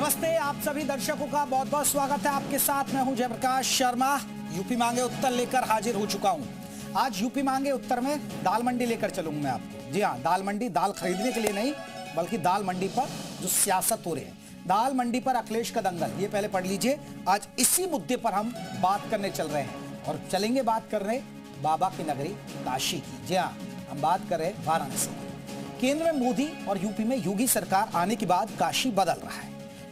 नमस्ते, आप सभी दर्शकों का बहुत बहुत स्वागत है। आपके साथ मैं हूं जयप्रकाश शर्मा। यूपी मांगे उत्तर लेकर हाजिर हो चुका हूं। आज यूपी मांगे उत्तर में दाल मंडी लेकर चलूंगा मैं आपको। जी हां, दाल मंडी, दाल खरीदने के लिए नहीं बल्कि दाल मंडी पर जो सियासत हो रही है, दाल मंडी पर अखिलेश का दंगल, ये पहले पढ़ लीजिए। आज इसी मुद्दे पर हम बात करने चल रहे हैं और चलेंगे बात करने बाबा की नगरी काशी की। जी हाँ, हम बात कर रहे हैं वाराणसी। केंद्र में मोदी और यूपी में योगी सरकार आने के बाद काशी बदल रहा है,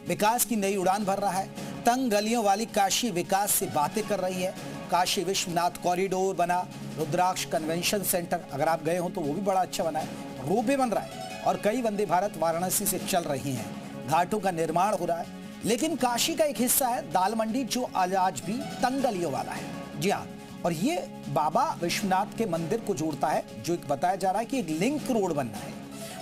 विकास की नई उड़ान भर रहा है। तंग गलियों वाली काशी विकास से बातें कर रही है। काशी विश्वनाथ कॉरिडोर बना, रुद्राक्ष कन्वेंशन सेंटर, अगर आप गए हो तो वो भी बड़ा अच्छा बना है। रोपवे बन रहा है और कई वंदे भारत वाराणसी से चल रही हैं। घाटों का निर्माण हो रहा है। लेकिन काशी का एक हिस्सा है दाल मंडी, जो आज भी तंग गलियों वाला है। जी हाँ, और ये बाबा विश्वनाथ के मंदिर को जोड़ता है, जो एक बताया जा रहा है कि एक लिंक रोड बनना है,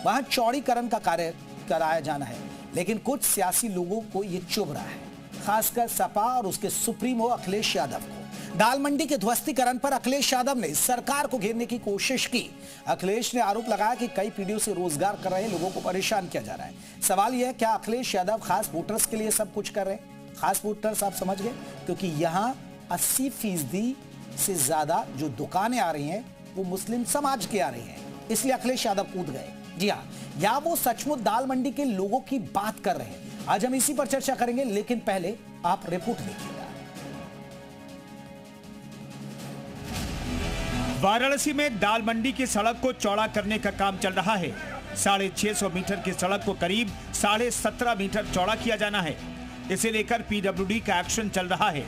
वहां चौड़ीकरण का कार्य कराया जाना है। लेकिन कुछ सियासी लोगों को ये चुभ रहा है, खासकर सपा और उसके सुप्रीमो अखिलेश यादव को। दाल मंडी के ध्वस्तीकरण पर अखिलेश यादव ने सरकार को घेरने की कोशिश की। अखिलेश ने आरोप लगाया कि कई पीढ़ियों से रोजगार कर रहे लोगों को परेशान किया जा रहा है। सवाल यह है, क्या अखिलेश यादव खास वोटर्स के लिए सब कुछ कर रहे हैं? खास वोटर्स आप समझ गए, क्योंकि यहाँ 80% से ज्यादा जो दुकानें आ रही हैं वो मुस्लिम समाज की आ रही हैं, इसलिए अखिलेश यादव कूद गए। जी हाँ, या वो सचमुच दाल मंडी के लोगों की बात कर रहे हैं? आज हम इसी पर चर्चा करेंगे, लेकिन पहले आप रिपोर्ट देखिएगा। वाराणसी में दाल मंडी की सड़क को चौड़ा करने का काम चल रहा है। 650 मीटर की सड़क को करीब 17.5 मीटर चौड़ा किया जाना है। इसे लेकर पीडब्ल्यूडी का एक्शन चल रहा है।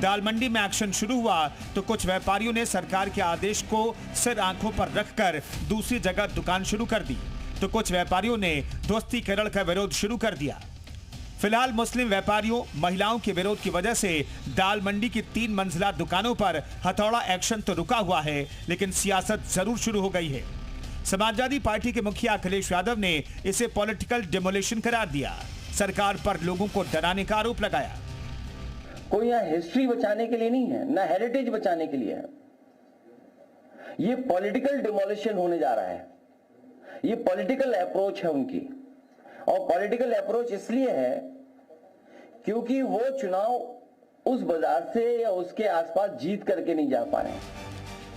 दाल मंडी में एक्शन शुरू हुआ तो कुछ व्यापारियों ने सरकार के आदेश को सिर आंखों पर रखकर दूसरी जगह दुकान शुरू कर दी, तो कुछ व्यापारियों ने ध्वस्तीकरण का विरोध शुरू कर दिया। फिलहाल मुस्लिम व्यापारियों, महिलाओं के विरोध की वजह से दाल मंडी की 3 मंजिला दुकानों पर हथौड़ा एक्शन तो रुका हुआ है, लेकिन सियासत जरूर शुरू हो गई है। समाजवादी पार्टी के मुखिया अखिलेश यादव ने इसे पॉलिटिकल डिमोलिशन करार दिया। सरकार पर लोगों को डराने का आरोप लगाया। कोई यहाँ हिस्ट्री बचाने के लिए नहीं है, ना हेरिटेज बचाने के लिए है। ये पॉलिटिकल डिमोलिशन होने जा रहा है। ये पॉलिटिकल अप्रोच है उनकी, और पॉलिटिकल अप्रोच इसलिए है क्योंकि वो चुनाव उस बाजार से या उसके आसपास जीत करके नहीं जा पा रहे हैं।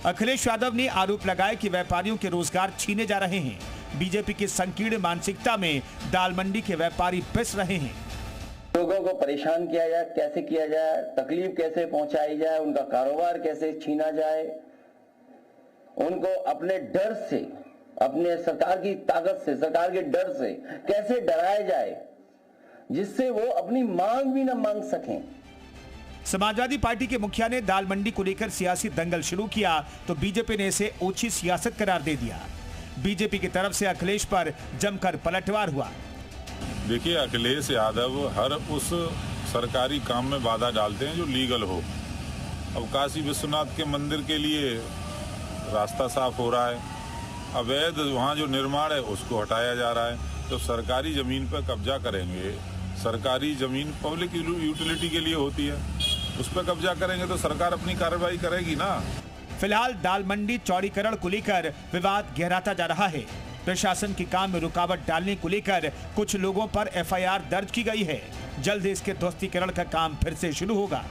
अखिलेश यादव ने आरोप लगाया कि व्यापारियों के रोजगार छीने जा रहे हैं। बीजेपी की संकीर्ण मानसिकता में दाल मंडी के व्यापारी पिस रहे हैं। लोगों को परेशान किया जाए, कैसे किया जाए, तकलीफ कैसे पहुंचाई जाए, उनका कारोबार कैसे छीना जाए, उनको अपने डर से, अपने सरकार की ताकत से, सरकार के डर से कैसे डराया जाए जिससे वो अपनी मांग भी न मांग सकें। समाजवादी पार्टी के मुखिया ने दाल मंडी को लेकर सियासी दंगल शुरू किया तो बीजेपी ने इसे ओछी सियासत करार दे दिया। बीजेपी की तरफ से अखिलेश पर जमकर पलटवार हुआ। देखिए, अखिलेश यादव हर उस सरकारी काम में बाधा डालते हैं जो लीगल हो। अब काशी विश्वनाथ के मंदिर के लिए रास्ता साफ हो रहा है, अवैध वहाँ जो निर्माण है उसको हटाया जा रहा है। तो सरकारी ज़मीन पर कब्जा करेंगे, सरकारी ज़मीन पब्लिक यूटिलिटी के लिए होती है, उस पर कब्जा करेंगे तो सरकार अपनी कार्रवाई करेगी ना। फिलहाल दाल मंडी चौड़ीकरण को लेकर विवाद गहराता जा रहा है। प्रशासन के काम में रुकावट डालने को लेकर कुछ लोगों पर एफआईआर दर्ज की गई है। जल्द ही इसके ध्वस्तीकरण का काम फिर से शुरू होगा।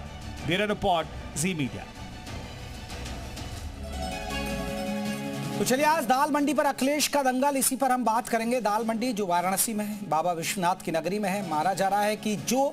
ब्यूरो रिपोर्ट, जी मीडिया। तो चलिए, आज दाल मंडी पर अखिलेश का दंगल, इसी पर हम बात करेंगे। दाल मंडी जो वाराणसी में है, बाबा विश्वनाथ की नगरी में है। माना जा रहा है कि जो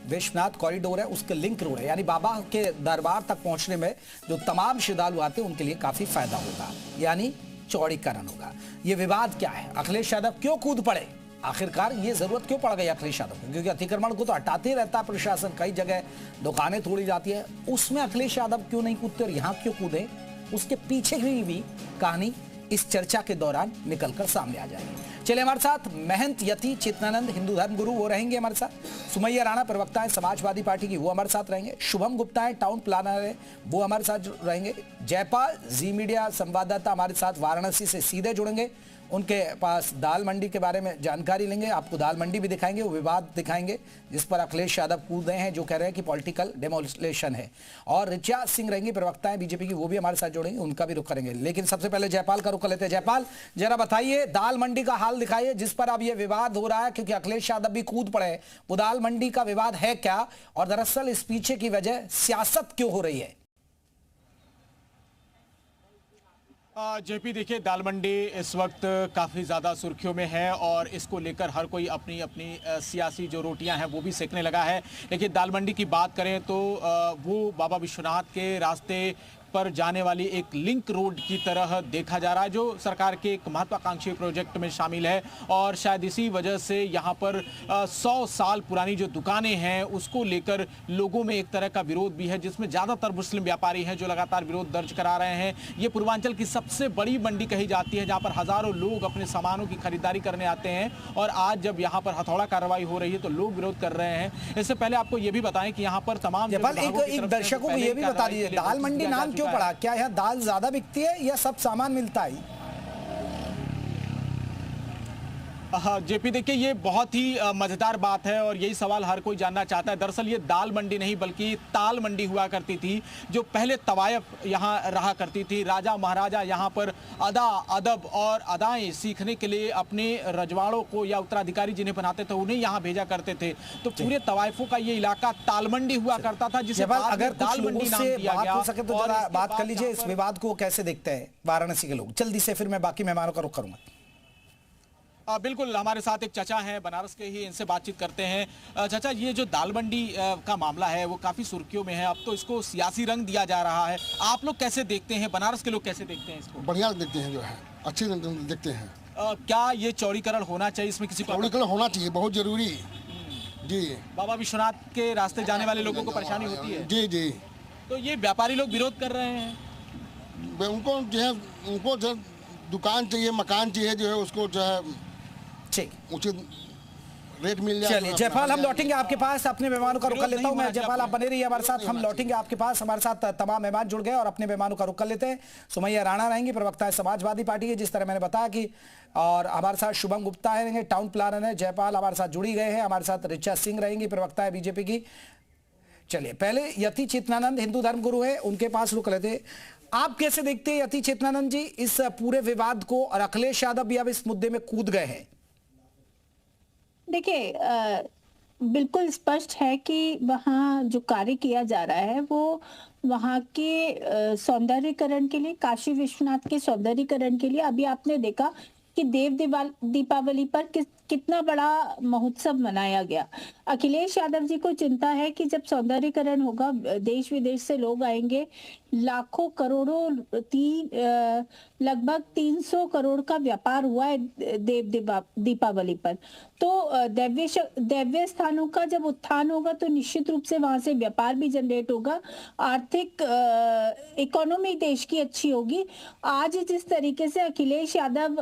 विश्वनाथ कॉरिडोर है उसके लिंक रोड है, यानी बाबा के दरबार तक पहुंचने में जो तमाम श्रद्धालु आते हैं उनके लिए काफी फायदा होगा, यानी चौड़ीकरण होगा। ये विवाद क्या है? अखिलेश यादव क्यों कूद पड़े? आखिरकार ये जरूरत क्यों पड़ गई अखिलेश यादव को? क्योंकि अतिक्रमण को तो हटाते रहता है प्रशासन, कई जगह दुकानें तोड़ी जाती है, उसमें अखिलेश यादव क्यों नहीं कूदते और यहाँ क्यों कूदे? उसके पीछे की भी कहानी इस चर्चा के दौरान निकलकर सामने आ जाएगी। चलिए, हमारे साथ महंत यति चित्तानंद, हिंदू धर्म गुरु, वो रहेंगे हमारे साथ। सुमैया राणा, प्रवक्ता है समाजवादी पार्टी की, वो हमारे साथ रहेंगे। शुभम गुप्ता है, टाउन प्लानर है, वो हमारे साथ रहेंगे। जयपाल, जी मीडिया संवाददाता, हमारे साथ वाराणसी से सीधे जुड़ेंगे, उनके पास दाल मंडी के बारे में जानकारी लेंगे, आपको दाल मंडी भी दिखाएंगे, वो विवाद दिखाएंगे जिस पर अखिलेश यादव कूद रहे हैं, जो कह रहे हैं कि पॉलिटिकल डेमोलेशन है। और ऋचा सिंह रहेंगी, प्रवक्ता है बीजेपी की, वो भी हमारे साथ जुड़ेंगे, उनका भी रुख करेंगे। लेकिन सबसे पहले जयपाल का रुख कर लेते हैं। जयपाल, जरा बताइए, दाल मंडी का हाल दिखाइए जिस पर अब ये विवाद हो रहा है, क्योंकि अखिलेश यादव भी कूद पड़े। वो दाल मंडी का विवाद है क्या, और दरअसल इस पीछे की वजह सियासत क्यों हो रही है? जेपी, देखिए, दाल मंडी इस वक्त काफ़ी ज़्यादा सुर्खियों में है और इसको लेकर हर कोई अपनी अपनी सियासी जो रोटियां हैं वो भी सेकने लगा है। लेकिन दाल मंडी की बात करें तो वो बाबा विश्वनाथ के रास्ते पर जाने वाली एक लिंक रोड की तरह देखा जा रहा है, जो सरकार के एक महत्वाकांक्षी प्रोजेक्ट में शामिल है। और शायद इसी वजह से यहाँ पर 100 साल पुरानी जो दुकानें हैं उसको लेकर लोगों में एक तरह का विरोध भी है, जिसमें ज़्यादातर मुस्लिम व्यापारी हैं जो लगातार विरोध दर्ज करा रहे हैं। ये पूर्वांचल की सबसे बड़ी मंडी कही जाती है, जहाँ पर हज़ारों लोग अपने सामानों की खरीदारी करने आते हैं। और आज जब यहाँ पर हथौड़ा कार्रवाई हो रही है तो लोग विरोध कर रहे हैं। इससे पहले आपको ये भी बताएं कि यहाँ पर तमाम एक दर्शकों को ये भी बता दीजिए, दाल मंडी नाम क्यों पड़ा? क्या यहाँ दाल ज्यादा बिकती है या सब सामान मिलता है? हाँ जेपी, देखिए, ये बहुत ही मजेदार बात है और यही सवाल हर कोई जानना चाहता है। दरअसल ये दाल मंडी नहीं बल्कि ताल मंडी हुआ करती थी, जो पहले तवायफ यहाँ रहा करती थी। राजा महाराजा यहाँ पर अदा, अदब और अदाएं सीखने के लिए अपने रजवाड़ों को या उत्तराधिकारी जिन्हें बनाते थे उन्हें यहाँ भेजा करते थे। तो पूरे तवायफों का ये इलाका ताल मंडी हुआ करता था, जिसे अगर दाल मंडी नाम दिया गया। हो सके तो जरा बात कर लीजिए, इस विवाद को कैसे देखते हैं वाराणसी के लोग, जल्दी से, फिर मैं बाकी मेहमानों का रुख करूंगा। बिल्कुल, हमारे साथ एक चाचा हैं बनारस के ही, इनसे बातचीत करते हैं। चाचा, ये जो दाल मंडी का मामला है वो काफ़ी सुर्खियों में है, अब तो इसको सियासी रंग दिया जा रहा है। आप लोग कैसे देखते हैं, बनारस के लोग कैसे देखते हैं इसको? बढ़िया देखते हैं, जो है अच्छे देखते हैं। क्या ये चौड़ीकरण होना चाहिए, इसमें किसी चौड़ीकरण होना चाहिए, बहुत जरूरी जी। बाबा विश्वनाथ के रास्ते जाने वाले लोगों को परेशानी होती है। जी जी। तो ये व्यापारी लोग विरोध कर रहे हैं। उनको जो है दुकान चाहिए, मकान चाहिए, जो है उसको जो है उचित रेट मिल जाए। चलिए जयपाल, हम लौटेंगे आपके पास, अपने मेहमानों का रुख कर लेता हूं मैं। जयपाल, आप बने रहिए हमारे साथ, हम लौटेंगे आपके पास। हमारे साथ तमाम मेहमान जुड़ गए और अपने मेहमानों का रुख कर लेते हैं। सुमैया राणा रहेंगी, प्रवक्ता है समाजवादी पार्टी के, जिस तरह मैंने बताया कि, और हमारे साथ शुभम गुप्ता है, टाउन प्लानर है। जयपाल हमारे साथ जुड़ी गए हैं। हमारे साथ ऋचा सिंह रहेंगी, प्रवक्ता है बीजेपी की। चलिए पहले यति चेतनानंद, हिंदू धर्म गुरु है, उनके पास रुक लेते। आप कैसे देखते हैं यति चेतनानंद जी इस पूरे विवाद को, और अखिलेश यादव भी अब इस मुद्दे में कूद गए हैं? देखिए, बिल्कुल स्पष्ट है कि वहाँ जो कार्य किया जा रहा है वो वहाँ के सौंदर्यीकरण के लिए, काशी विश्वनाथ के सौंदर्यीकरण के लिए। अभी आपने देखा कि दीपावली पर कितना बड़ा महोत्सव मनाया गया। अखिलेश यादव जी को चिंता है कि जब सौंदर्यीकरण होगा, देश विदेश से लोग आएंगे, लाखों करोड़ों, लगभग 300 करोड़ का व्यापार हुआ है दीपावली पर। तो दैवीय स्थानों का जब उत्थान होगा तो निश्चित रूप से वहां से व्यापार भी जनरेट होगा, आर्थिक इकोनॉमी देश की अच्छी होगी। आज जिस तरीके से अखिलेश यादव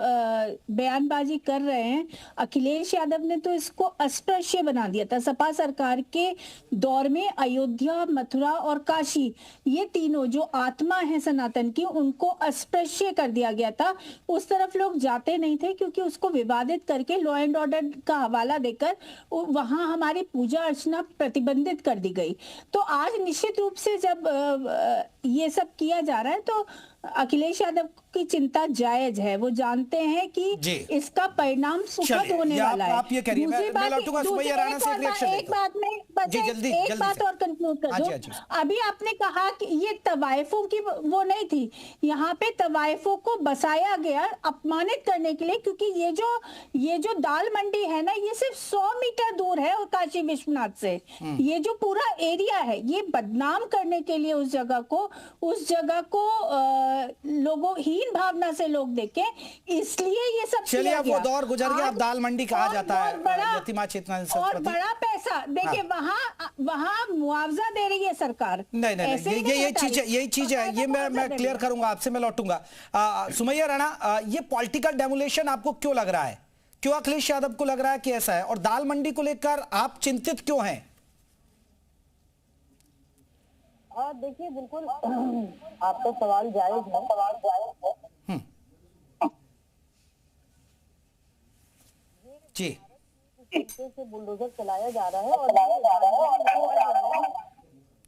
बयानबाजी कर रहे हैं, अखिलेश यादव ने तो इसको अस्पृश्य बना दिया था। सपा सरकार के दौर में अयोध्या, मथुरा और काशी, ये तीनों जो आत्मा है सनातन की, उनको अस्पृश्य कर दिया गया था। उस तरफ लोग जाते नहीं थे क्योंकि उसको विवादित करके लॉ एंड ऑर्डर का हवाला देकर वहां हमारी पूजा अर्चना प्रतिबंधित कर दी गई। तो आज निश्चित रूप से जब ये सब किया जा रहा है तो अखिलेश यादव की चिंता जायज है। वो जानते हैं कि इसका परिणाम सुखद होने वाला है। आप ये करिए, मैं लौटूंगा सुमैया राणा से, एक बात में एक बात और कंक्लूड कर दूं। अभी आपने कहा कि ये तवायफों की वो नहीं थी, यहाँ पे तवायफों को बसाया गया अपमानित करने के लिए, क्योंकि ये जो दाल मंडी है ना, ये सिर्फ 100 मीटर दूर है काशी विश्वनाथ से। ये जो पूरा एरिया है, ये बदनाम करने के लिए उस जगह को लोगों हीन भावना से लोग देखें, इसलिए ये सब चलिए अब वो दौर गुजर गया, अब दाल मंडी कहा जाता है। और बड़ा पैसा देखिए, वहाँ मुआवजा दे रही है सरकार। नहीं, यही चीज है, ये मैं क्लियर करूंगा आपसे, मैं लौटूंगा। सुमैया राणा, ये पॉलिटिकल डेमोलेशन आपको क्यों लग रहा है? क्यों अखिलेश यादव को लग रहा है कि ऐसा है, और दाल मंडी को लेकर आप चिंतित क्यों हैं? देखिए, बिल्कुल आपका सवाल जायज है। जी तरीके से बुलडोजर चलाया जा रहा है और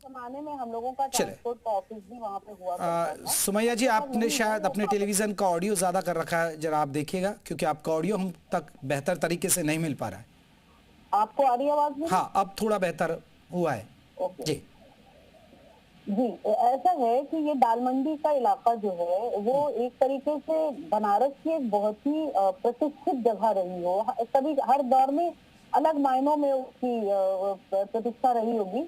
जमाने में हम लोगों का ट्रांसपोर्ट का ऑफिस भी वहाँ पे हुआ करता था। सुमैया जी, आपने शायद अपने टेलीविजन का ऑडियो ज्यादा कर रखा है, जरा आप देखिएगा, क्योंकि आपका ऑडियो हम तक बेहतर तरीके से नहीं मिल पा रहा है। आपको आ रही है आवाज में? हाँ, अब थोड़ा बेहतर हुआ है। ओके जी जी, ऐसा है कि ये दाल मंडी का इलाका जो है वो एक तरीके से बनारस की एक बहुत ही प्रतिष्ठित जगह रही हो। कभी हर दौर में अलग मायनों में उसकी प्रतिष्ठा रही होगी,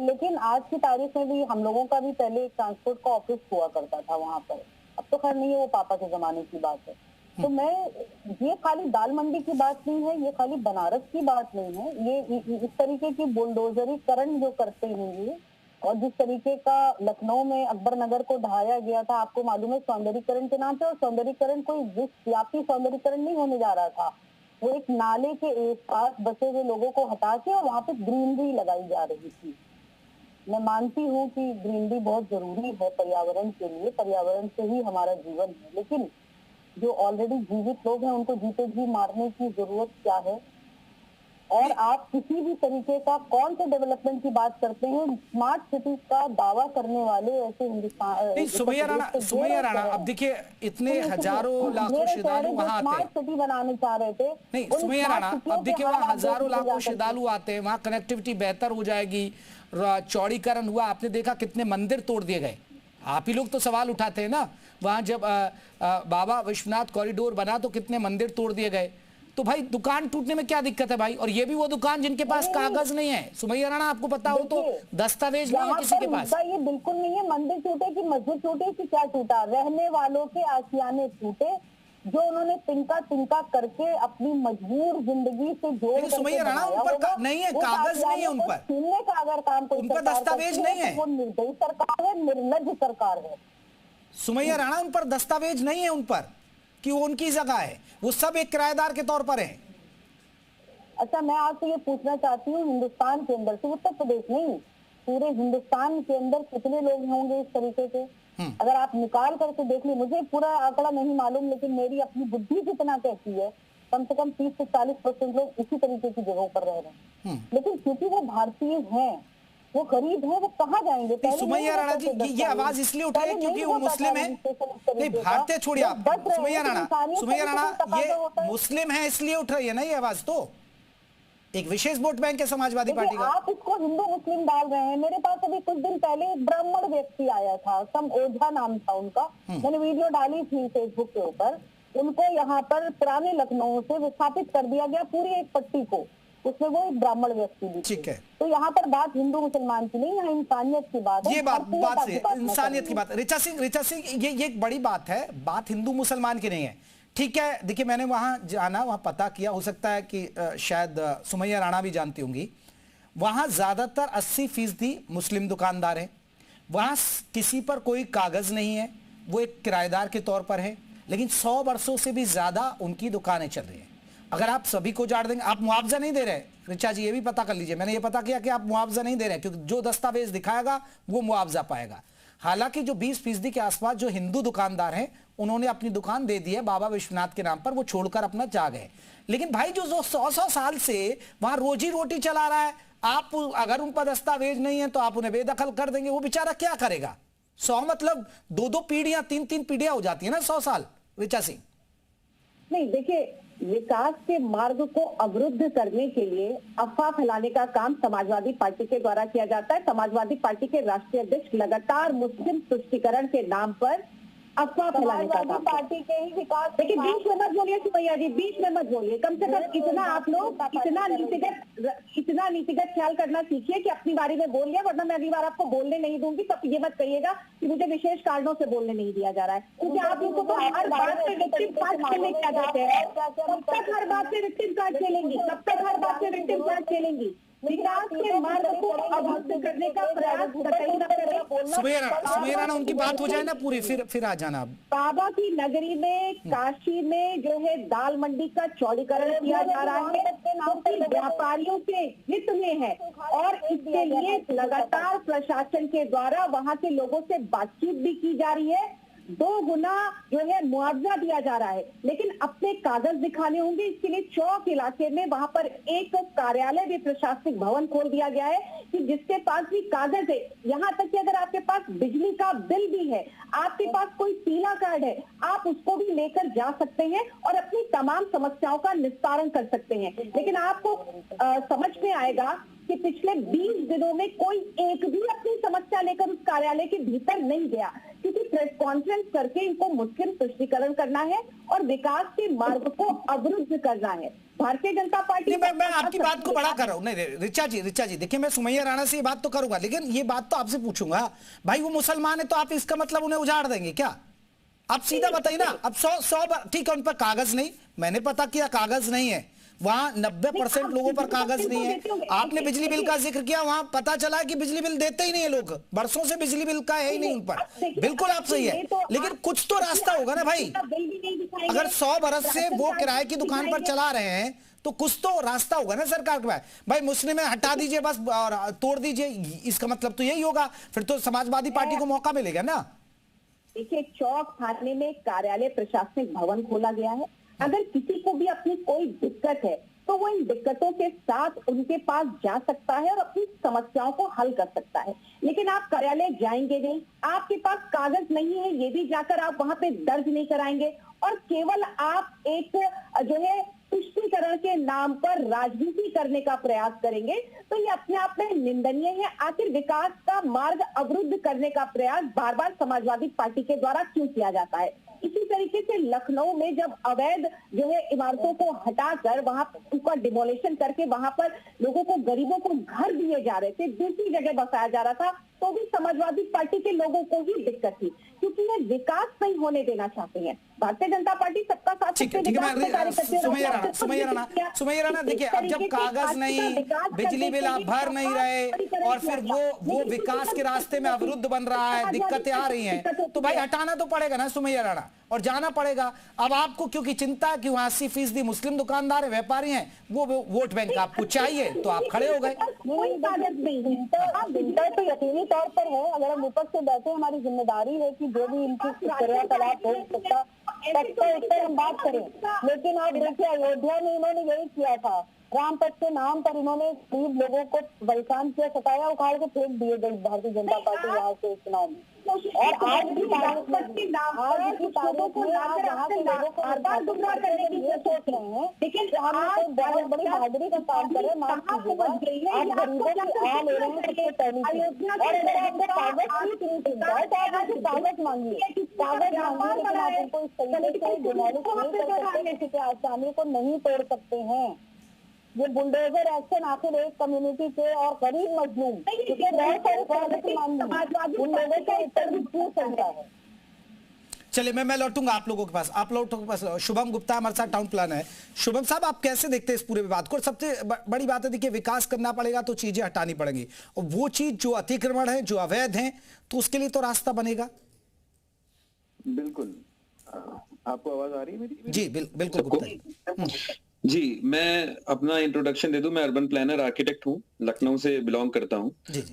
लेकिन आज की तारीख में भी हम लोगों का भी पहले एक ट्रांसपोर्ट का ऑफिस हुआ करता था वहाँ पर। अब तो खैर नहीं है, वो पापा के जमाने की बात है। तो ये खाली दाल मंडी की बात नहीं है, ये खाली बनारस की बात नहीं है। ये इस तरीके की बुलडोजरीकरण जो करते हैं ये, और जिस तरीके का लखनऊ में अकबर नगर को ढहाया गया था, आपको मालूम है, सौंदर्यीकरण के नाम पे। और सौंदर्यीकरण कोई विश्वव्यापी सौंदर्यीकरण नहीं होने जा रहा था, वो एक नाले के पास बसे हुए लोगों को हटा के और वहाँ पे ग्रीनरी लगाई जा रही थी। मैं मानती हूँ कि ग्रीनरी बहुत जरूरी है पर्यावरण के लिए, पर्यावरण से ही हमारा जीवन है, लेकिन जो ऑलरेडी जीवित लोग हैं उनको जीते जी मारने की जरूरत क्या है? और आप किसी भी तरीके का कौन से डेवलपमेंट की बात करते हैं, स्मार्ट सिटी का दावा करने वाले ऐसे हिंदुस्तान। सुमैया राणा, अब देखिए इतने हजारों लाखों श्रद्धालु वहाँ आते हैं, स्मार्ट सिटी बनाने चाह रहे थे। नहीं सुमैया राणा, अब देखिए वहाँ हजारों लाखों श्रद्धालु आते हैं, वहाँ कनेक्टिविटी बेहतर हो जाएगी, चौड़ीकरण हुआ, आपने देखा कितने मंदिर तोड़ दिए गए। आप ही लोग तो सवाल उठाते हैं ना, वहाँ जब बाबा विश्वनाथ कॉरिडोर बना तो कितने मंदिर तोड़ दिए गए। तो भाई दुकान टूटने में क्या दिक्कत है भाई? और ये भी वो दुकान जिनके पास कागज नहीं है। सुमैया राणा, आपको पता हो तो दस्तावेज नहीं है किसी के पास। ये बिल्कुल नहीं है मंदिर टूटे कि मस्जिद टूटे कि क्या टूटा, रहने वालों के आशियाने टूटे, जो उन्होंने तिनका करके अपनी मजबूर जिंदगी से जोड़। सुमैया राणा, उन पर नहीं है, कागज नहीं है उन पर, सुनने का अगर काम कोई उन पर दस्तावेज नहीं है। वो निर्दयी सरकार है, निर्लज सरकार है। सुमैया राणा, उन पर दस्तावेज नहीं है उन पर कि वो उनकी जगह है, वो सब एक किराएदार के तौर पर है। अच्छा, मैं आपसे ये पूछना चाहती हूँ, हिंदुस्तान के अंदर, सिर्फ उत्तर प्रदेश नहीं, पूरे हिंदुस्तान के अंदर कितने लोग होंगे इस तरीके के? अगर आप निकाल करके देख ली, मुझे पूरा आंकड़ा नहीं मालूम, लेकिन मेरी अपनी बुद्धि जितना कहती है, कम से कम 30 से 40% लोग इसी तरीके की जगहों पर रह रहे हैं। लेकिन क्योंकि वो भारतीय हैं, वो गरीब है, वो कहाँ जाएंगे? सुमैया राणा जी, ये आवाज इसलिए उठ रही है क्योंकि वो मुस्लिम है। नहीं, भारतीय छोड़िए आप, सुमैया राणा, ये मुस्लिम है इसलिए उठ रही है ना ये आवाज। तो एक विशेष वोट बैंक है समाजवादी पार्टी का। आप इसको हिंदू मुस्लिम डाल रहे हैं। मेरे पास अभी कुछ दिन पहले एक ब्राह्मण व्यक्ति आया था, सम ओझा नाम था उनका, मैंने वीडियो डाली थी फेसबुक के ऊपर। उनको यहाँ पर पुराने लखनऊ से विस्थापित कर दिया गया, पूरी एक पट्टी को, उसमें वो एक ब्राह्मण व्यक्ति भी। ठीक है, तो यहाँ पर बात हिंदू मुसलमान की नहीं, यहाँ इंसानियत की बात है। ये बात से इंसानियत की बात। ऋचा सिंह, ये एक बड़ी बात है, बात हिंदू मुसलमान की नहीं है। ठीक है, देखिए मैंने वहां जाना, वहां पता किया, हो सकता है कि शायद सुमैया राणा भी जानती होंगी, वहां ज्यादातर 80% मुस्लिम दुकानदार हैं। वहां किसी पर कोई कागज नहीं है, वो एक किराएदार के तौर पर है, लेकिन 100 वर्षों से भी ज्यादा उनकी दुकानें चल रही हैं। अगर आप सभी को जाड़ देंगे, आप मुआवजा नहीं दे रहे, ऋचा जी ये भी पता कर लीजिए, मैंने ये पता किया कि आप मुआवजा नहीं दे रहे, क्योंकि जो दस्तावेज दिखाएगा वो मुआवजा पाएगा। हालांकि जो 20% के आसपास जो हिंदू दुकानदार हैं, उन्होंने अपनी दुकान दे दी है बाबा विश्वनाथ के नाम पर, वो छोड़कर अपना जा गए। लेकिन भाई जो 100 साल से वहां रोजी रोटी चला रहा है, आप अगर उन पर दस्तावेज नहीं है तो आप उन्हें बेदखल कर देंगे, वो बेचारा क्या करेगा? 100 मतलब 2-2 पीढ़ियां, 3-3 पीढ़ियां हो जाती है ना 100 साल। ऋचा सिंह, नहीं देखिए, विकास के मार्ग को अवरुद्ध करने के लिए अफवाह फैलाने का काम समाजवादी पार्टी के द्वारा किया जाता है। समाजवादी पार्टी के राष्ट्रीय अध्यक्ष लगातार मुस्लिम तुष्टीकरण के नाम पर अफवाह फैलाने का काम। पार्टी के ही विकास, देखिए बीच में मत बोलिए सुमैया जी, बीच में मत बोलिए। कम से कम इतना आप लोग इतना नीतिगत ख्याल करना सीखिए कि अपनी बारी में बोलिए, वरना मैं अगली बार आपको बोलने नहीं दूंगी। तब ये मत कहिएगा कि मुझे विशेष कारणों से बोलने नहीं दिया जा रहा है, क्योंकि आप लोगों को हर बात पे विक्टिम कार्ड खेलने क्या जाते हैं। कब तक हर बात पे विक्टिम कार्ड खेलेंगी? कब तक हर बात पे विक्टिम कार्ड खेलेंगी? विकास के मार्ग को अवरुद्ध करने का प्रयास कतई न करें। सुमैया राणा, उनकी बात हो जाए ना पूरी, फिर आ जाना। बाबा की नगरी में, काशी में जो है दाल मंडी का चौड़ीकरण किया जा रहा है, क्योंकि व्यापारियों के हित में है, और इसके लिए लगातार प्रशासन के द्वारा वहां के लोगों से बातचीत भी की जा रही है। 2 गुना जो है मुआवजा दिया जा रहा है, लेकिन अपने कागज दिखाने होंगे। इसके लिए चौक इलाके में वहां पर एक कार्यालय भी, प्रशासनिक भवन खोल दिया गया है कि जिसके पास भी कागज है, यहाँ तक कि अगर आपके पास बिजली का बिल भी है, आपके पास कोई पीला कार्ड है, आप उसको भी लेकर जा सकते हैं और अपनी तमाम समस्याओं का निस्तारण कर सकते हैं। लेकिन आपको समझ में आएगा कि पिछले 20 दिनों में कोई एक भी अपनी समस्या लेकर उस कार्यालय के भीतर नहीं गया, क्योंकि प्रेस कॉन्फ्रेंस करके इनको मुश्किल तुष्टीकरण करना है और विकास के मार्ग को अवरुद्ध करना है। भारतीय जनता पार्टी मैं आपकी बात को बड़ा कर रहा हूं। नहीं, रिचा जी देखिए, मैं सुमैया राणा से ये बात तो करूंगा, लेकिन ये बात तो आपसे पूछूंगा, भाई वो मुसलमान है तो आप इसका मतलब उन्हें उजाड़ देंगे क्या? आप सीधा बताइए ना। अब 100 ठीक है, उन पर कागज नहीं, मैंने पता किया कागज नहीं है वहां, 90% लोगों पर कागज नहीं है। आपने बिजली बिल का जिक्र किया, वहां पता चला कि बिजली बिल देते ही नहीं है लोग, बरसों से बिजली बिल का है ही नहीं उन पर। बिल्कुल आप सही है, लेकिन कुछ तो रास्ता होगा ना भाई। अगर 100 बरस से वो किराए की दुकान पर चला रहे हैं तो कुछ तो रास्ता होगा ना सरकार के पास। भाई मुस्लिम है हटा दीजिए बस और तोड़ दीजिए, इसका मतलब तो यही होगा। फिर तो समाजवादी पार्टी को मौका मिलेगा ना। देखिए, चौक थाने में कार्यालय, प्रशासनिक भवन खोला गया है। अगर किसी को भी अपनी कोई दिक्कत है तो वो इन दिक्कतों के साथ उनके पास जा सकता है और अपनी समस्याओं को हल कर सकता है। लेकिन आप कार्यालय जाएंगे नहीं, आपके पास कागज नहीं है, ये भी जाकर आप वहां पे दर्ज नहीं कराएंगे और केवल आप एक जो है तुष्टीकरण के नाम पर राजनीति करने का प्रयास करेंगे, तो ये अपने आप में निंदनीय है। आखिर विकास का मार्ग अवरुद्ध करने का प्रयास बार बार समाजवादी पार्टी के द्वारा क्यों किया जाता है? इसी तरीके से लखनऊ में जब अवैध जो है इमारतों को हटाकर वहां उनका डिमोलिशन करके वहां पर लोगों को, गरीबों को घर दिए जा रहे थे, दूसरी जगह बसाया जा रहा था, तो भी समाजवादी पार्टी के लोगों को ही दिक्कत थी, क्योंकि ये विकास नहीं होने देना चाहते हैं। भारतीय जनता पार्टी सबका साथ, सुमैया राणा देखिए, अब जब कागज नहीं, बिजली बिल आप भर नहीं रहे और फिर वो विकास के रास्ते में अवरुद्ध बन रहा है, दिक्कतें आ रही हैं, तो भाई हटाना तो पड़ेगा ना सुमैया राणा, और जाना पड़ेगा। अब आपको क्योंकि चिंता है कि वहां 80% मुस्लिम दुकानदार है, व्यापारी हैं, वो वोट बैंक आपको चाहिए, तो आप खड़े हो गए। कोई कागज नहीं है तो यकीनी तौर पर है। अगर हम ऊपर से बैठे, हमारी जिम्मेदारी है कि जो भी इनकी क्रियाकलाप हो सकता तक पर हम बात करें। लेकिन आप देखिए, अयोध्या में इन्होंने यही किया था, राम पथ के नाम पर इन्होंने गरीब लोगों को परेशान किया, सताया, उखाड़ के फेंक दिए गई भारतीय जनता पार्टी यहाँ से चुनाव में। और आज भी सोच रहे हैं, लेकिन हम बहुत बड़ी बहादुरी का काम कर रहे हैं, माफ कीजिएगा, आप गरीबों की आ ले रहे हैं सबसे पहले। और अगर आपको कागज ठीक नहीं मिलता है तो आप आपसे कागज मांगिए, कागज मांगिए, लेकिन आप उनको इस तरीके से डिमोलिश नहीं कर सकते, किसी के आसानी को नहीं तोड़ सकते हैं। ये बुलडोजर एक्शन आखिर एक कम्युनिटी के और गरीब मजलूम बहुत सारे बुलडोजर के ऊपर भी क्यों चलता है। चलिए मैं लौटूंगा आप लोगों के पास, आप लोगों के पास। शुभम गुप्ता हमारे साथ टाउन प्लान है। शुभम साहब, आप कैसे देखते हैं इस पूरे विवाद को? सबसे बड़ी बात है, देखिए विकास करना पड़ेगा तो चीजें हटानी पड़ेंगी, और वो चीज जो अतिक्रमण है, जो अवैध है, तो उसके लिए तो रास्ता बनेगा। बिल्कुल। आपको आवाज आ रही है मेरी? जी बिल्कुल गुप्ता जी। मैं अपना इंट्रोडक्शन दे दूं, मैं अर्बन प्लानर आर्किटेक्ट हूं, लखनऊ से बिलोंग करता हूं।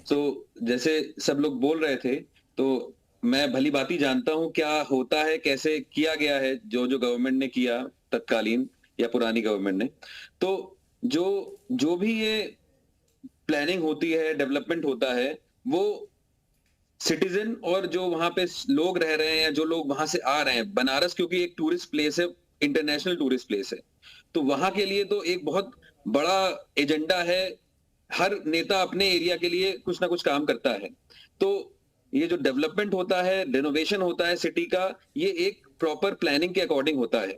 तो जैसे सब लोग बोल रहे थे, तो मैं भली भांति जानता हूं क्या होता है, कैसे किया गया है, जो गवर्नमेंट ने किया, तत्कालीन या पुरानी गवर्नमेंट ने। तो जो भी ये प्लानिंग होती है, डेवलपमेंट होता है, वो सिटीजन और जो वहां पे लोग रह रहे हैं या जो लोग वहां से आ रहे हैं, बनारस क्योंकि एक टूरिस्ट प्लेस है, इंटरनेशनल टूरिस्ट प्लेस है, तो वहां के लिए तो एक बहुत बड़ा एजेंडा है। हर नेता अपने एरिया के लिए कुछ ना कुछ काम करता है। तो ये जो डेवलपमेंट होता है, रेनोवेशन होता है सिटी का, ये एक प्रॉपर प्लानिंग के अकॉर्डिंग होता है।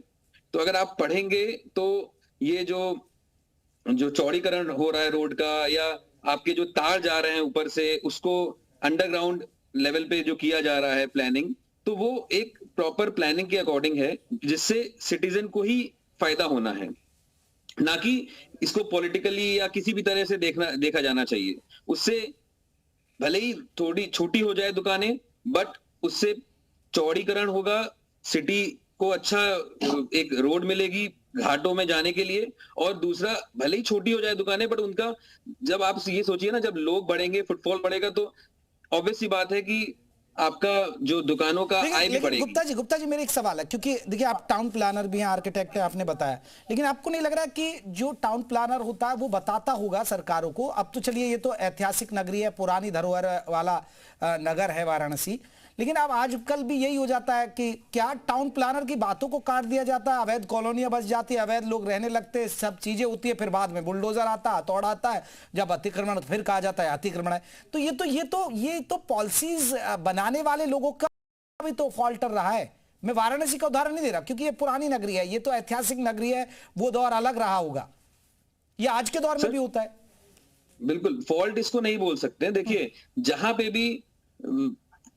तो अगर आप पढ़ेंगे तो ये जो चौड़ीकरण हो रहा है रोड का, या आपके जो तार जा रहे हैं ऊपर से, उसको अंडरग्राउंड लेवल पे जो किया जा रहा है प्लानिंग, तो वो एक प्रॉपर प्लानिंग के अकॉर्डिंग है, जिससे सिटीजन को ही फायदा होना है, ना कि इसको पॉलिटिकली या किसी भी तरह से देखा जाना चाहिए। उससे भले ही थोड़ी छोटी हो जाए दुकानें, बट उससे चौड़ीकरण होगा, सिटी को अच्छा एक रोड मिलेगी घाटों में जाने के लिए। और दूसरा, भले ही छोटी हो जाए दुकानें, बट उनका, जब आप ये सोचिए ना, जब लोग बढ़ेंगे, फुटफॉल बढ़ेगा, तो ऑब्वियस सी बात है कि आपका जो दुकानों का आय भी बढ़ेगी। गुप्ता जी मेरे एक सवाल है, क्योंकि देखिए आप टाउन प्लानर भी हैं, आर्किटेक्ट हैं, आपने बताया, लेकिन आपको नहीं लग रहा कि जो टाउन प्लानर होता है वो बताता होगा सरकारों को? अब तो चलिए ये तो ऐतिहासिक नगरी है, पुरानी धरोहर वाला नगर है वाराणसी, लेकिन अब आजकल भी यही हो जाता है कि क्या टाउन प्लानर की बातों को काट दिया जाता है, अवैध कॉलोनियां बस जाती है, अवैध लोग रहने लगते हैं, सब चीजें होती है, फिर बाद में बुलडोजर आता है, हथौड़ा आता है, जब अतिक्रमण फिर कहा जाता है अतिक्रमण है। तो ये तो पॉलिसीज बनाने वाले लोगों का भी तो फॉल्टर रहा है। मैं वाराणसी का उदाहरण नहीं दे रहा क्योंकि ये पुरानी नगरी है, ये तो ऐतिहासिक नगरी है, वो दौर अलग रहा होगा, ये आज के दौर में भी होता है। बिल्कुल फॉल्ट इसको नहीं बोल सकते। देखिए जहां पे भी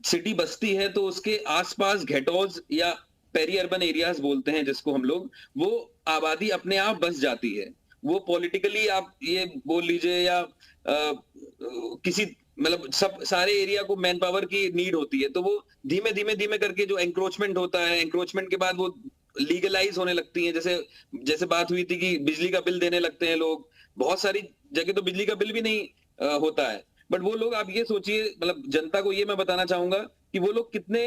सिटी बस्ती है तो उसके आसपास घेटोज या पेरी अर्बन एरियाज बोलते हैं जिसको हम लोग, वो आबादी अपने आप बस जाती है। वो पॉलिटिकली आप ये बोल लीजिए या किसी मतलब सब सारे एरिया को मैन पावर की नीड होती है, तो वो धीमे धीमे करके जो एंक्रोचमेंट होता है, एंक्रोचमेंट के बाद वो लीगलाइज होने लगती है। जैसे बात हुई थी कि बिजली का बिल देने लगते हैं लोग, बहुत सारी जगह तो बिजली का बिल भी नहीं होता है, बट वो लोग आप ये सोचिए, मतलब जनता को ये मैं बताना चाहूंगा कि वो लोग कितने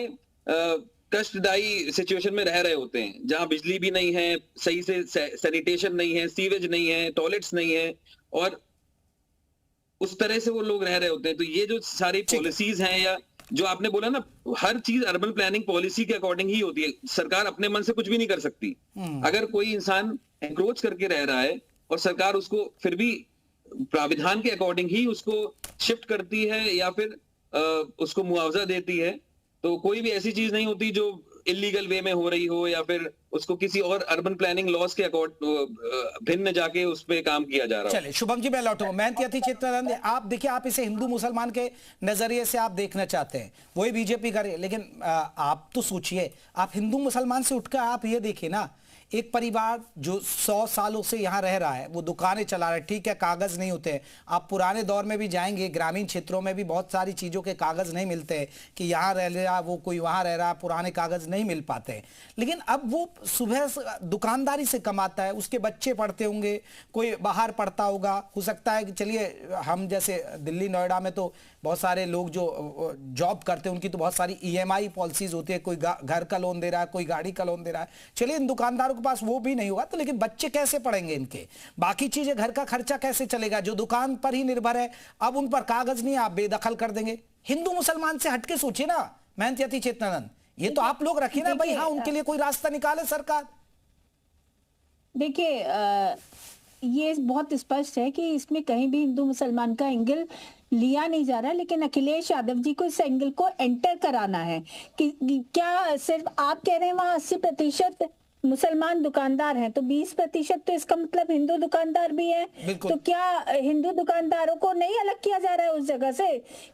कष्टदायी सिचुएशन में रह रहे होते हैं, जहां बिजली भी नहीं है, सही से सैनिटेशन नहीं है, सीवेज नहीं है, टॉयलेट्स नहीं है, और उस तरह से वो लोग रह रहे होते हैं। तो ये जो सारी पॉलिसीज हैं, या जो आपने बोला ना, हर चीज अर्बन प्लानिंग पॉलिसी के अकॉर्डिंग ही होती है। सरकार अपने मन से कुछ भी नहीं कर सकती। अगर कोई इंसान एंक्रोच करके रह रहा है और सरकार उसको फिर भी प्राविधान के अकॉर्डिंग ही उसको शिफ्ट करती है या फिर उसको मुआवजा देती है, तो कोई भी ऐसी चीज नहीं होती जो इलीगल वे में हो रही हो या फिर उसको किसी और अर्बन प्लानिंग लॉस के भिन्न जाके उस पे काम किया जा रहा है। चलिए शुभम जी मैं लौटूंगा। मेहनती अति चित्तरंजन, आप देखिए, आप इसे हिंदू मुसलमान के नजरिए से आप देखना चाहते हैं, वही बीजेपी करे, लेकिन आप तो सोचिए, आप हिंदू मुसलमान से उठकर आप ये देखिए ना, एक परिवार जो 100 सालों से यहाँ रह रहा है, वो दुकानें चला रहा है, ठीक है कागज नहीं होते हैं, आप पुराने दौर में भी जाएंगे, ग्रामीण क्षेत्रों में भी बहुत सारी चीज़ों के कागज नहीं मिलते हैं कि यहाँ रह रहा वो कोई वहाँ रह रहा, पुराने कागज नहीं मिल पाते हैं। लेकिन अब वो सुबह दुकानदारी से कमाता है, उसके बच्चे पढ़ते होंगे, कोई बाहर पढ़ता होगा, हो सकता है कि चलिए हम जैसे दिल्ली नोएडा में तो बहुत सारे लोग जो जॉब करते हैं उनकी तो बहुत सारी EMI पॉलिसीज होती है, कोई घर का लोन दे रहा है, कोई गाड़ी का लोन दे रहा है, चलिए इन दुकानदारों के पास वो भी नहीं होगा, तो लेकिन बच्चे कैसे पढ़ेंगे इनके, बाकी चीजें, घर का खर्चा कैसे चलेगा, जो दुकान पर ही निर्भर है, अब उन पर कागज नहीं, आप बेदखल कर देंगे। हिंदू मुसलमान से हटके सोचिए ना मेहनती अति चेतनानंद, ये तो आप लोग रखिए ना भाई, हाँ उनके लिए कोई रास्ता निकाले सरकार। देखिए ये बहुत स्पष्ट है कि इसमें कहीं भी हिंदू मुसलमान का एंगल लिया नहीं जा रहा, लेकिन अखिलेश यादव जी को इस एंगल को एंटर कराना है कि क्या सिर्फ आप कह रहे हैं वहां 80% मुसलमान दुकानदार हैं, तो 20% तो इसका मतलब हिंदू दुकानदार भी हैं। तो क्या हिंदू दुकानदारों को नहीं अलग किया जा रहा है उस जगह से?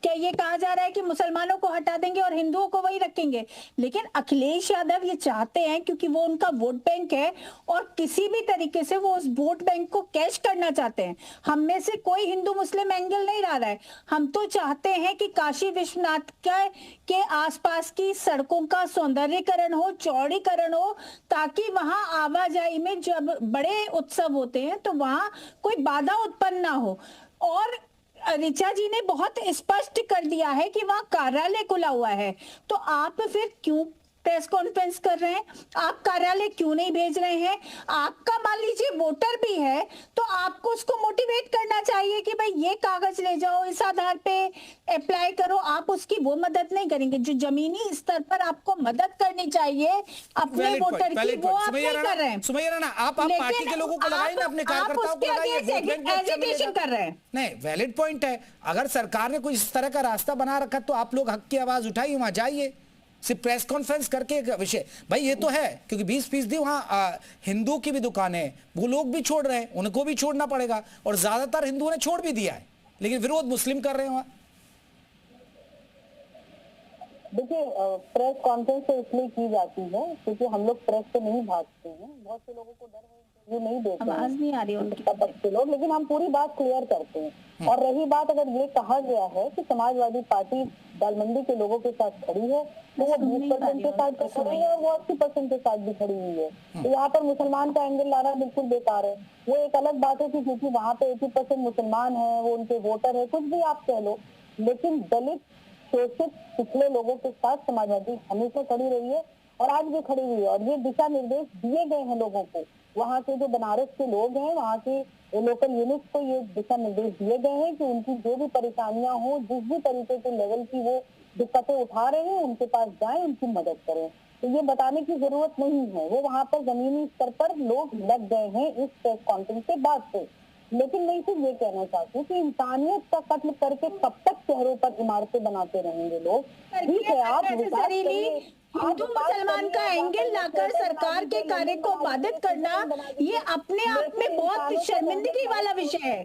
क्या ये कहा जा रहा है कि मुसलमानों को हटा देंगे और हिंदुओं को वही रखेंगे? लेकिन अखिलेश यादव ये चाहते हैं, क्योंकि वो उनका वोट बैंक है और किसी भी तरीके से वो उस वोट बैंक को कैश करना चाहते हैं। हम में से कोई हिंदू मुस्लिम एंगल नहीं रहा है, हम तो चाहते हैं कि काशी विश्वनाथ के आसपास की सड़कों का सौंदर्यीकरण हो, चौड़ीकरण हो, ताकि वहां आवाजाही में जब बड़े उत्सव होते हैं तो वहां कोई बाधा उत्पन्न ना हो। और ऋचा जी ने बहुत स्पष्ट कर दिया है कि वहां कार्यालय खुला हुआ है, तो आप फिर क्यों प्रेस कॉन्फ्रेंस कर रहे हैं? आप कार्यालय क्यों नहीं भेज रहे हैं? आपका मान लीजिए वोटर भी है तो आपको उसको मोटिवेट करना चाहिए कि भाई ये कागज ले जाओ, इस आधार पे अप्लाई करो। आप उसकी वो मदद नहीं करेंगे, जो जमीनी स्तर पर आपको मदद करनी चाहिए अपने वोटर की, वो आप नहीं कर रहे हैं। सुमैया राणा, आप पार्टी के लोगों को लगाइए ना, अपने कार्यकर्ताओं को लगाइए, एजिटेशन कर रहे हैं। नहीं, वैलिड पॉइंट है। अगर सरकार ने कोई इस तरह का रास्ता बना रखा तो आप लोग हक की आवाज उठाइए, वहां जाइए, सिर्फ प्रेस कॉन्फ्रेंस करके एक विषय भाई ये तो है, क्योंकि 20% वहां हिंदुओं की भी दुकानें हैं, वो लोग भी छोड़ रहे हैं, उनको भी छोड़ना पड़ेगा, और ज्यादातर हिंदुओं ने छोड़ भी दिया है, लेकिन विरोध मुस्लिम कर रहे हैं वहां। देखिए प्रेस कॉन्फ्रेंस तो इसलिए की जाती है क्योंकि हम लोग प्रेस से नहीं भागते हैं, बहुत से लोगों को डर है इंटरव्यू नहीं देते, आवाज नहीं आ रही उनके लोग, लेकिन हम पूरी बात क्लियर करते हैं। और रही बात, अगर ये कहा गया है कि समाजवादी पार्टी दालमंडी के लोगों के साथ खड़ी है, तो वो 20% के साथ भी खड़ी है और वो 80% के साथ भी खड़ी हुई है, तो यहाँ पर मुसलमान का एंगल लाना बिल्कुल बेकार है। वो एक अलग बात है कि क्योंकि वहाँ पे 80% मुसलमान है, वो उनके वोटर है, कुछ भी आप कह लो, लेकिन दलित शोषित पिछले लोगों के साथ समाजवादी हमेशा खड़ी रही है और आज भी खड़ी हुई है। और ये दिशा निर्देश दिए गए हैं लोगों को, वहाँ के जो बनारस के लोग हैं, वहाँ के लोकल यूनिट्स को ये दिशा निर्देश दिए गए हैं कि उनकी जो भी परेशानियां हो, जिस भी तरीके के लेवल की वो दिक्कतें उठा रहे हैं, उनके पास जाएं, उनकी मदद करें। तो ये बताने की जरूरत नहीं है, वो वहाँ पर जमीनी स्तर पर लोग लग गए हैं इस प्रेस कॉन्फ्रेंस के बाद से। लेकिन मैं सिर्फ ये कहना चाहती हूँ कि इंसानियत का कत्ल करके कब तक शहरों पर इमारतें बनाते रहेंगे लोग? ठीक है, आप हिंदू मुसलमान का एंगल लाकर सरकार के कार्य को बाधित करना, ये अपने आप में बहुत शर्मिंदगी वाला विषय है।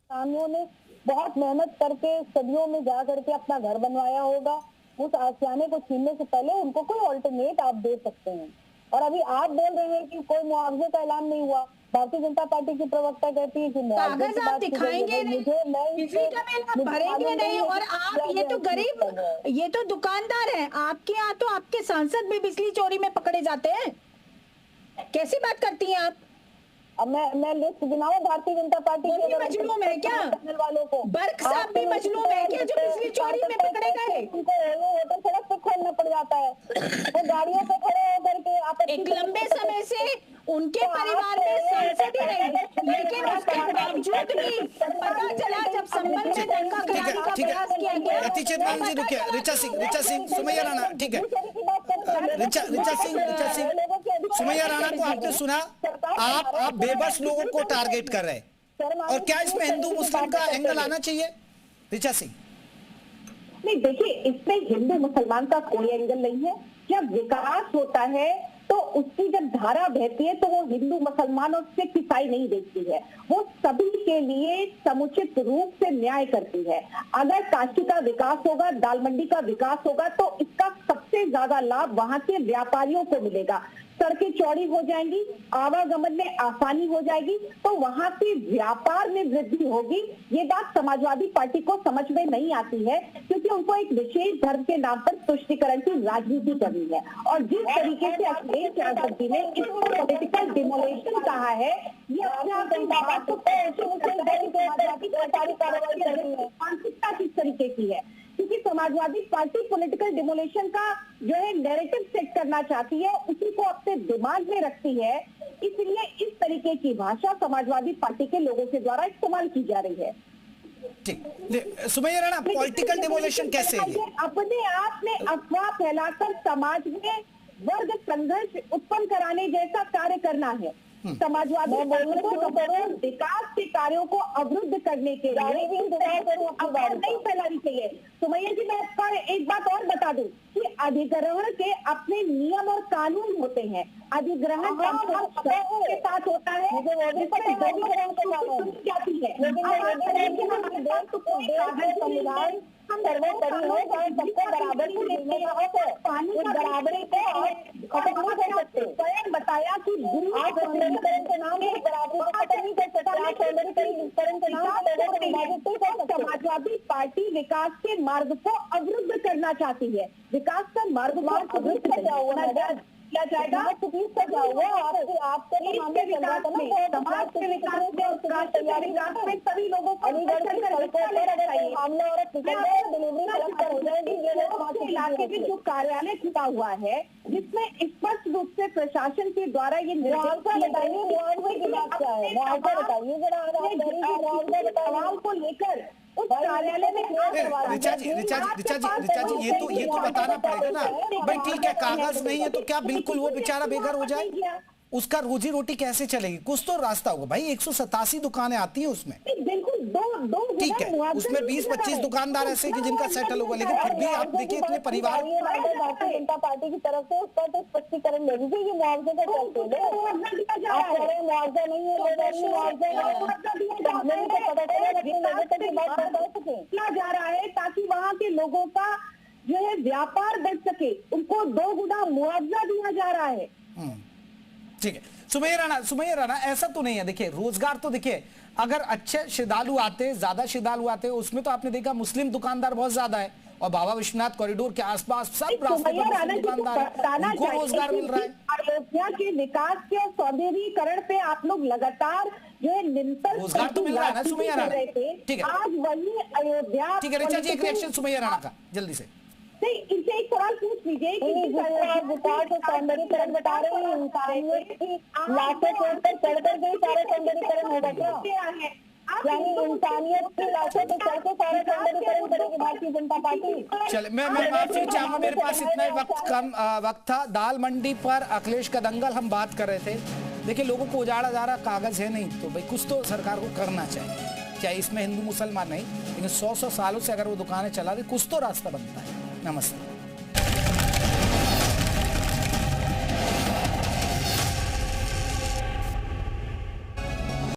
किसानों ने बहुत मेहनत करके सदियों में जा करके अपना घर बनवाया होगा, उस आशियाने को छीनने से पहले उनको कोई ऑल्टरनेट आप दे सकते हैं। और अभी आप बोल रहे हैं कि कोई मुआवजे का ऐलान नहीं हुआ। भारतीय जनता पार्टी की प्रवक्ता कहती है कि मुआवजे की बात दिखाएंगे नहीं, बिजली का बिल आप भरेंगे नहीं, और आप ये तो गरीब, ये तो दुकानदार हैं, आपके यहाँ तो आपके सांसद भी बिजली चोरी में पकड़े जाते हैं। कैसी बात करती हैं आप? अब मैं लिस्ट गिनाऊं भारतीय जनता पार्टी के मजलूम है क्या वालों को? बर्क साहब भी मजलूम है क्या जो बिजली चोरी में पकड़े गए? उनको होटल सड़क पे खोलना पड़ जाता है, वो गाड़ियों पे खड़े होकर के आप एक लंबे समय से उनके परिवार में सांसद ही नहीं, लेकिन उसके बावजूद भी पता चला जब संबल में दंगा कराने का प्रयास किया गया। चेतमान जी रुकिए, ऋचा सिंह, सुमैया राणा, ठीक है, ऋचा सिंह, सुमैया राणा को आपने सुना, आप बेबस लोगों को टारगेट कर रहे हैं, और क्या इसमें हिंदू मुस्लिम का एंगल आना चाहिए? ऋचा सिंह, नहीं देखिए, इसमें हिंदू मुसलमान का कोई एंगल नहीं है। जब विकास होता है तो उसकी जब धारा बहती है तो वो हिंदू मुसलमान और सिख ईसाई नहीं देखती है, वो सभी के लिए समुचित रूप से न्याय करती है। अगर काशी का विकास होगा, दाल मंडी का विकास होगा, तो इसका सबसे ज्यादा लाभ वहां के व्यापारियों को मिलेगा। सड़कें चौड़ी हो जाएंगी, आवागमन में आसानी हो जाएगी, तो वहां से व्यापार में वृद्धि होगी। ये बात समाजवादी पार्टी को समझ में नहीं आती है, क्योंकि उनको एक विशेष धर्म के नाम पर तुष्टीकरण की राजनीति करनी है। और जिस तरीके से अखिलेश यादव जी ने इसको पॉलिटिकल डिमोलेशन कहा है, ये अपने आप मानसिकता किस तरीके की है? क्योंकि समाजवादी पार्टी पॉलिटिकल डिमोलेशन का जो है नैरेटिव सेट करना चाहती है, उसी को अपने दिमाग में रखती है, इसलिए इस तरीके की भाषा समाजवादी पार्टी के लोगों के द्वारा इस्तेमाल की जा रही है। ठीक, सुमैया राणा, पॉलिटिकल डिमोलेशन कैसे है? अपने आप में अफवाह फैलाकर समाज में वर्ग संघर्ष उत्पन्न कराने जैसा कार्य करना है। समाजवादी विकास के कार्यों को अवरुद्ध करने के लिए नहीं फैलानी चाहिए। सुमैया जी, मैं आपको एक बात और बता दूं कि अधिग्रहण के अपने नियम और कानून होते हैं। अधिग्रहण के साथ होता है संविधान हम सर्वोपरि हो, सबको बराबर ही लेते हैं, पानी बराबरी को खत्म नहीं कर सकते। स्वयं बताया कि सौंदर्यीकरण के नाम पर बराबरी को खत्म नहीं कर सकते, सौंदर्यीकरण के नाम पर समाजवादी पार्टी विकास के मार्ग को अवरुद्ध करना चाहती है। विकास का मार्ग अवरुद्ध किया जाएगा, आपके समाज के विकास में सभी लोगों को इलाके में जो कार्यालय खुला हुआ है, जिसमें स्पष्ट रूप से प्रशासन के द्वारा ये सवाल को लेकर उस कार्यालय में ऋचा जी, ये तो बताना पड़ेगा ना भाई। ठीक है, कागज नहीं है तो क्या बिल्कुल वो बेचारा बेघर हो जाए? उसका रोजी रोटी कैसे चलेगी? कुछ तो रास्ता होगा भाई। 187 दुकानें आती हैं उसमें, बिल्कुल दो ठीक है, उसमें 20-25 दुकानदार ऐसे कि जिनका सेटल होगा, लेकिन फिर भी आप देखिए इतने परिवार। भारतीय जनता पार्टी की तरफ से उसका तो स्पष्टीकरण ले लीजिए कि मुआवजे का मुआवजा नहीं किया जा रहा है, ताकि वहाँ के लोगों का जो है व्यापार बढ़ सके, उनको 2 गुना मुआवजा दिया जा रहा है। ठीक है, सुमैया राणा, ऐसा तो नहीं है। देखिए, रोजगार तो देखिए, अगर अच्छे श्रद्धालु आते, ज्यादा श्रद्धालु आते, उसमें तो आपने देखा मुस्लिम दुकानदार बहुत ज्यादा है, और बाबा विश्वनाथ कॉरिडोर के आसपास सब रास्ते पर मुस्लिम दुकानदार है, उनको रोजगार मिल रहा है। अयोध्या के विकास के और सौंदर्यीकरण पे आप लोग लगातार जो है निरंतर रोजगार तो मिल रहा है ना सुमैया राणा? ठीक है, आज वही अयोध्या। ठीक है ऋचा जी, एक रिएक्शन सुमैया राणा का जल्दी से। नहीं, इनसे एक सवाल पूछ लीजिए कि विकास और सौंदर्यीकरण बता रहे हैं, इंसानियत की लाशें चढ़कर गई, सारा सौंदर्यीकरण होगा क्या? यानी इंसानियत की लाशों पे चढ़ के सारा सौंदर्यीकरण करेगी भारतीय जनता पार्टी? चले, मैं माफी चाहूंगा, मेरे पास इतना ही वक्त था। दाल मंडी पर अखिलेश का दंगल हम बात कर रहे थे। देखिए, लोगों को उजाड़ा जा रहा, कागज है नहीं, तो भाई कुछ तो सरकार को करना चाहिए। क्या इसमें हिंदू मुसलमान नहीं, लेकिन 100 सालों से अगर वो दुकानें चला रही, कुछ तो रास्ता बनता है। नमस्ते।